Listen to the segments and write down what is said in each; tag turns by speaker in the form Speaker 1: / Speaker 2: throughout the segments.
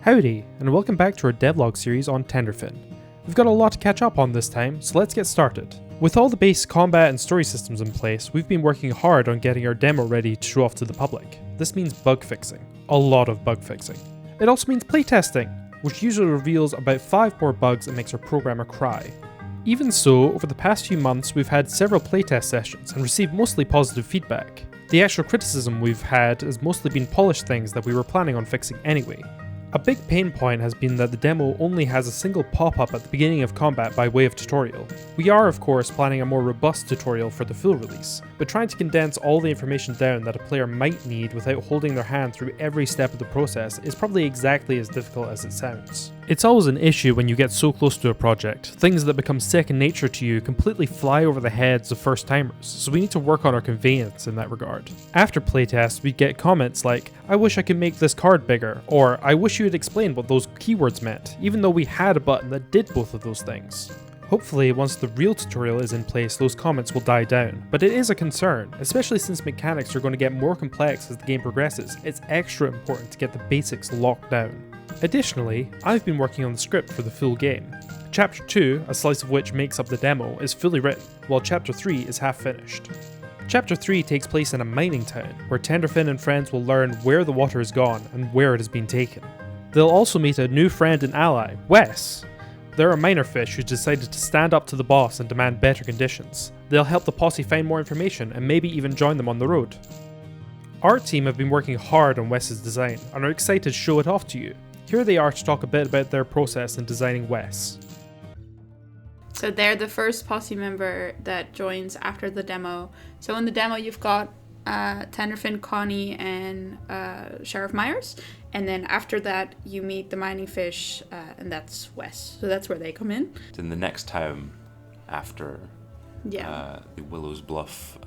Speaker 1: Howdy, and welcome back to our devlog series on Tenderfin. We've got a lot to catch up on this time, so let's get started. With all the base combat and story systems in place, we've been working hard on getting our demo ready to show off to the public. This means bug fixing. A lot of bug fixing. It also means playtesting, which usually reveals about 5 more bugs and makes our programmer cry. Even so, over the past few months we've had several playtest sessions and received mostly positive feedback. The actual criticism we've had has mostly been polished things that we were planning on fixing anyway. A big pain point has been that the demo only has a single pop-up at the beginning of combat by way of tutorial. We are of course planning a more robust tutorial for the full release, but trying to condense all the information down that a player might need without holding their hand through every step of the process is probably exactly as difficult as it sounds. It's always an issue when you get so close to a project. Things that become second nature to you completely fly over the heads of first timers, so we need to work on our conveyance in that regard. After playtests, we get comments like, "I wish I could make this card bigger," or "I wish you had explained what those keywords meant," even though we had a button that did both of those things. Hopefully, once the real tutorial is in place, those comments will die down, but it is a concern, especially since mechanics are going to get more complex as the game progresses. It's extra important to get the basics locked down. Additionally, I've been working on the script for the full game. Chapter 2, a slice of which makes up the demo, is fully written, while Chapter 3 is half finished. Chapter 3 takes place in a mining town, where Tenderfin and friends will learn where the water is gone and where it has been taken. They'll also meet a new friend and ally, Wes. They're a miner fish who's decided to stand up to the boss and demand better conditions. They'll help the posse find more information and maybe even join them on the road. Our team have been working hard on Wes's design and are excited to show it off to you. Here they are to talk a bit about their process in designing Wes.
Speaker 2: So they're the first posse member that joins after the demo. So in the demo you've got Tenderfin, Connie, and Sheriff Myers. And then after that you meet the mining fish, and that's Wes. So that's where they come in.
Speaker 3: It's in the next town after the Willow's Bluff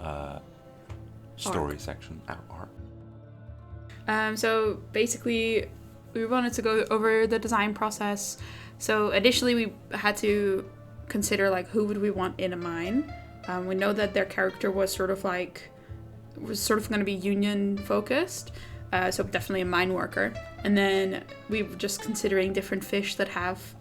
Speaker 3: story section. Arc.
Speaker 2: So basically we wanted to go over the design process. So initially we had to consider like who would we want in a mine. We know that their character was sort of going to be union focused, so definitely a mine worker. And then we were just considering different fish that have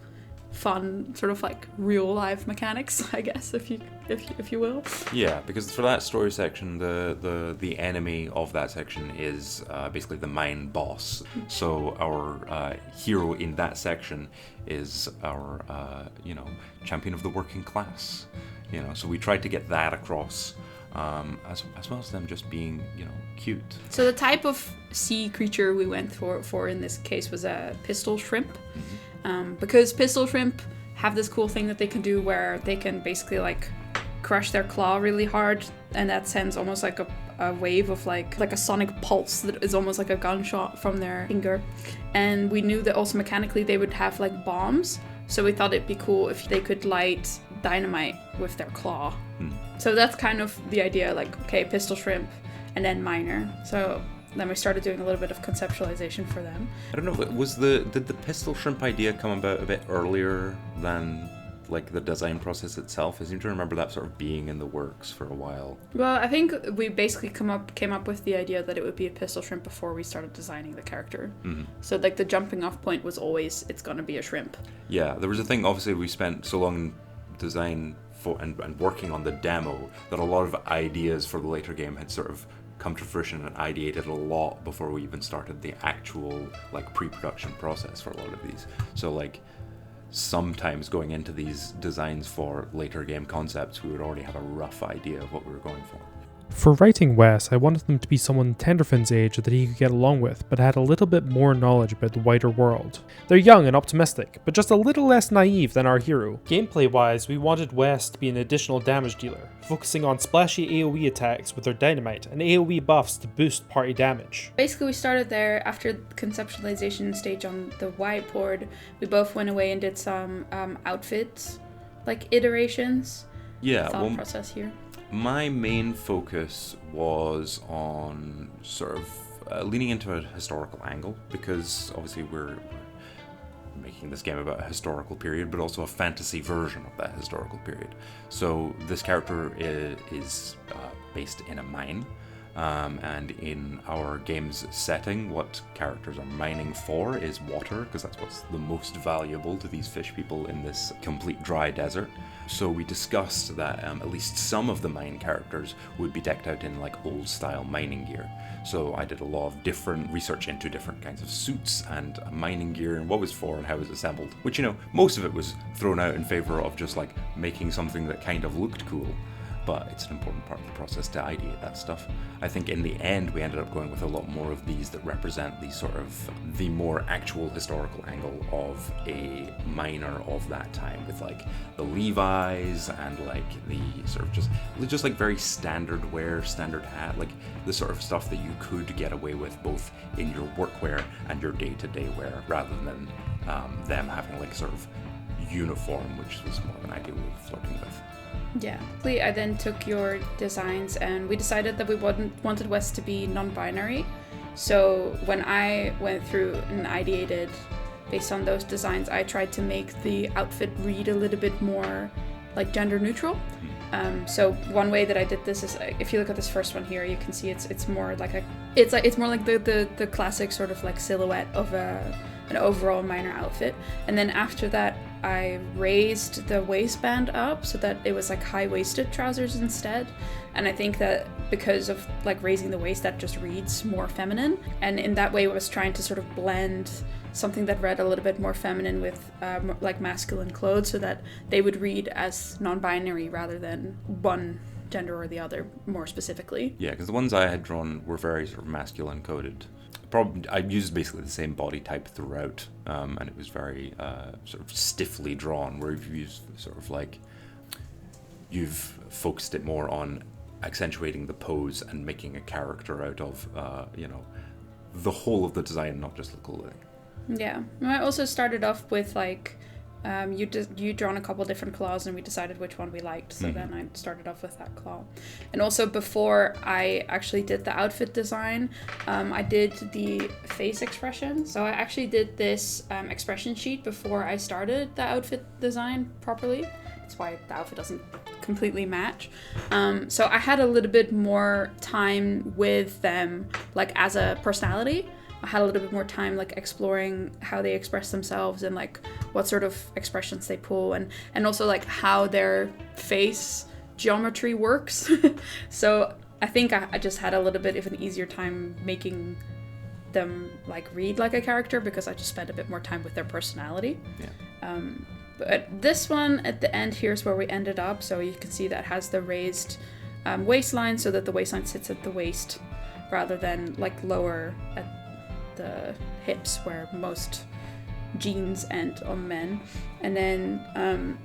Speaker 2: fun sort of like real life mechanics, I guess, if you will.
Speaker 3: Yeah, because for that story section, the enemy of that section is basically the mine boss. So our hero in that section is our champion of the working class. So we tried to get that across, as well as them just being cute.
Speaker 2: So the type of sea creature we went for in this case was a pistol shrimp. Mm-hmm. Because pistol shrimp have this cool thing that they can do where they can basically like crush their claw really hard, and that sends almost like a wave of like a sonic pulse that is almost like a gunshot from their finger. And we knew that also mechanically they would have like bombs, so we thought it'd be cool if they could light dynamite with their claw. So that's kind of the idea, like, okay, pistol shrimp and then miner. So then we started doing a little bit of conceptualization for them.
Speaker 3: I don't know, did the pistol shrimp idea come about a bit earlier than like the design process itself? I seem to remember that sort of being in the works for a while.
Speaker 2: Well, I think we basically came up with the idea that it would be a pistol shrimp before we started designing the character. Mm-hmm. So like the jumping off point was always, it's going to be a shrimp. Yeah,
Speaker 3: there was a thing, obviously we spent so long in design for and working on the demo that a lot of ideas for the later game had sort of come to fruition and ideated a lot before we even started the actual like pre-production process for a lot of these. So like sometimes going into these designs for later game concepts, we would already have a rough idea of what we were going for.
Speaker 1: For writing Wes, I wanted them to be someone Tenderfin's age that he could get along with, but had a little bit more knowledge about the wider world. They're young and optimistic, but just a little less naive than our hero. Gameplay-wise, we wanted Wes to be an additional damage dealer, focusing on splashy AoE attacks with their dynamite and AoE buffs to boost party damage.
Speaker 2: Basically, we started there after the conceptualization stage on the whiteboard. We both went away and did some outfits, like iterations.
Speaker 3: Yeah,
Speaker 2: thought process here.
Speaker 3: My main focus was on sort of leaning into a historical angle, because obviously we're making this game about a historical period, but also a fantasy version of that historical period. So this character is based in a mine, And in our game's setting, what characters are mining for is water, because that's what's the most valuable to these fish people in this complete dry desert. So we discussed that at least some of the mine characters would be decked out in like old style mining gear. So I did a lot of different research into different kinds of suits and mining gear and what was for and how it was assembled, which, you know, most of it was thrown out in favor of just like making something that kind of looked cool. But it's an important part of the process to ideate that stuff. I think in the end we ended up going with a lot more of these that represent the sort of the more actual historical angle of a miner of that time, with like the Levi's and like the sort of just like very standard wear, standard hat, like the sort of stuff that you could get away with both in your workwear and your day-to-day wear, rather than them having like sort of uniform, which was more of an idea we were flirting with.
Speaker 2: Yeah. I then took your designs and we decided that we wanted Wes to be non-binary. So when I went through and ideated based on those designs, I tried to make the outfit read a little bit more like gender neutral. So one way that I did this is, if you look at this first one here, you can see it's more like it's more like the classic sort of like silhouette of an overall miner outfit. And then after that, I raised the waistband up so that it was like high-waisted trousers instead. And I think that because of like raising the waist, that just reads more feminine. And in that way, I was trying to sort of blend something that read a little bit more feminine with like masculine clothes, so that they would read as non-binary rather than one gender or the other more specifically.
Speaker 3: Yeah, because the ones I had drawn were very sort of masculine coded. I used basically the same body type throughout, and it was very sort of stiffly drawn, where you've focused it more on accentuating the pose and making a character out of the whole of the design, not just the clothing.
Speaker 2: Yeah, I also started off with like you drawn a couple different claws and we decided which one we liked, so then I started off with that claw. And also before I actually did the outfit design, I did the face expression. So I actually did this expression sheet before I started the outfit design properly. That's why the outfit doesn't completely match. So I had a little bit more time with them, like as a personality. I had a little bit more time like exploring how they express themselves and like what sort of expressions they pull, and also like how their face geometry works. So I think I just had a little bit of an easier time making them like read like a character because I just spent a bit more time with their personality.
Speaker 3: Yeah.
Speaker 2: But this one at the end, here's where we ended up. So you can see that has the raised waistline, so that the waistline sits at the waist rather than like lower at the hips where most jeans end on men. And then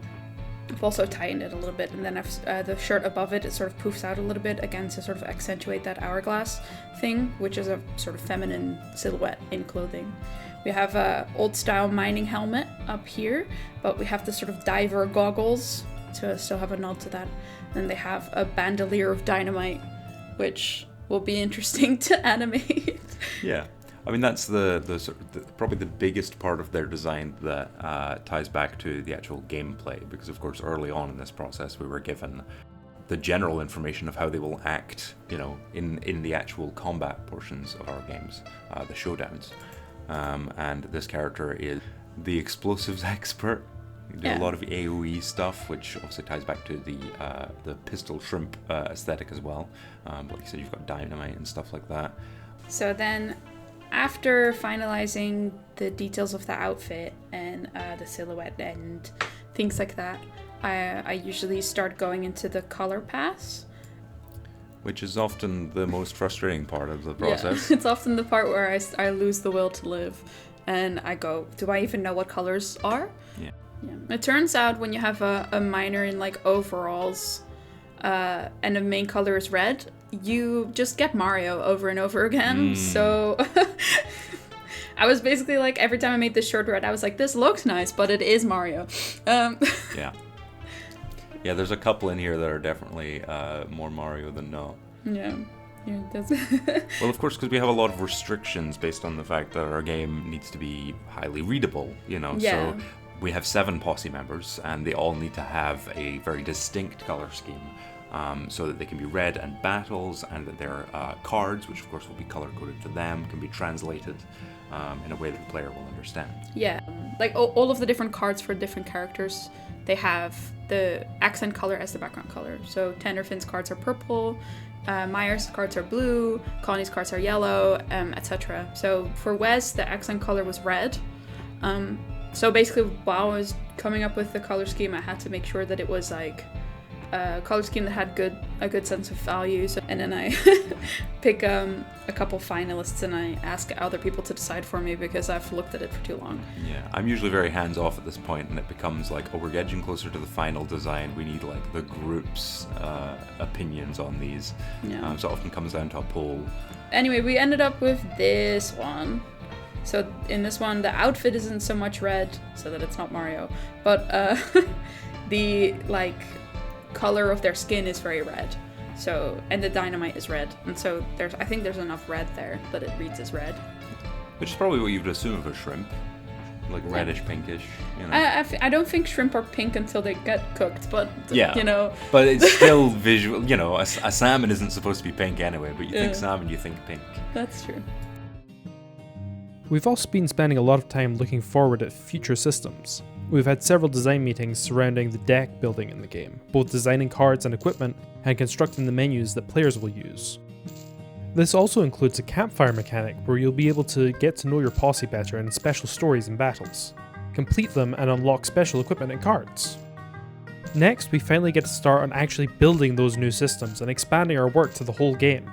Speaker 2: I've also tightened it a little bit, and then the shirt above it sort of poofs out a little bit again to sort of accentuate that hourglass thing, which is a sort of feminine silhouette in clothing. We have a old style mining helmet up here, but we have the sort of diver goggles to still have a nod to that. Then they have a bandolier of dynamite, which will be interesting to animate.
Speaker 3: Yeah. I mean, that's probably the biggest part of their design that ties back to the actual gameplay, because of course early on in this process we were given the general information of how they will act, in the actual combat portions of our games, the showdowns. And this character is the explosives expert. You do a lot of AoE stuff, which also ties back to the pistol shrimp aesthetic as well. Like you said, you've got dynamite and stuff like that.
Speaker 2: So then, after finalizing the details of the outfit and the silhouette and things like that, I usually start going into the color pass.
Speaker 3: Which is often the most frustrating part of the process.
Speaker 2: Yeah, it's often the part where I lose the will to live. And I go, do I even know what colors are?
Speaker 3: Yeah.
Speaker 2: It turns out when you have a miner in like overalls and the main color is red, you just get Mario over and over again. So I was basically like, every time I made this shirt red, I was like, this looks nice, but it is Mario.
Speaker 3: Yeah, there's a couple in here that are definitely more Mario than no.
Speaker 2: Yeah, that's
Speaker 3: Well, of course, because we have a lot of restrictions based on the fact that our game needs to be highly readable,
Speaker 2: Yeah.
Speaker 3: So we have 7 posse members, and they all need to have a very distinct color scheme. so that they can be read in battles, and that their cards, which of course will be color-coded to them, can be translated in a way that the player will understand.
Speaker 2: Yeah, like all of the different cards for different characters, they have the accent color as the background color. So Tenderfin's cards are purple, Myers' cards are blue, Connie's cards are yellow, etc. So for Wes, the accent color was red. So basically, while I was coming up with the color scheme, I had to make sure that it was like a color scheme that had a good sense of value. So, and then I pick a couple finalists and I ask other people to decide for me because I've looked at it for too long.
Speaker 3: Yeah, I'm usually very hands-off at this point, and it becomes like, oh, we're edging closer to the final design. We need like the group's opinions on these.
Speaker 2: Yeah.
Speaker 3: So it often comes down to a poll.
Speaker 2: Anyway, we ended up with this one. So in this one, the outfit isn't so much red, so that it's not Mario, but the like color of their skin is very red. So, and the dynamite is red, and so I think there's enough red there that it reads as red.
Speaker 3: Which is probably what you would assume of a shrimp, like reddish, pinkish. You know.
Speaker 2: I don't think shrimp are pink until they get cooked, but
Speaker 3: yeah,
Speaker 2: you know.
Speaker 3: But it's still visual. You know, a salmon isn't supposed to be pink anyway. But you think salmon, you think pink.
Speaker 2: That's true.
Speaker 1: We've also been spending a lot of time looking forward at future systems. We've had several design meetings surrounding the deck building in the game, both designing cards and equipment, and constructing the menus that players will use. This also includes a campfire mechanic where you'll be able to get to know your posse better in special stories and battles, complete them and unlock special equipment and cards. Next, we finally get to start on actually building those new systems and expanding our work to the whole game.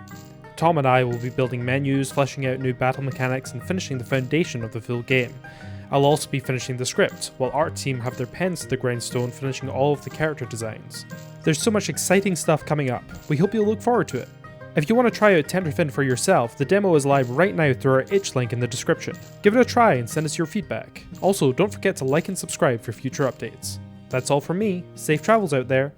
Speaker 1: Tom and I will be building menus, fleshing out new battle mechanics, and finishing the foundation of the full game. I'll also be finishing the script, while Art Team have their pens to the grindstone finishing all of the character designs. There's so much exciting stuff coming up, we hope you'll look forward to it. If you want to try out Tenderfin for yourself, the demo is live right now through our itch link in the description. Give it a try and send us your feedback. Also, don't forget to like and subscribe for future updates. That's all from me, safe travels out there,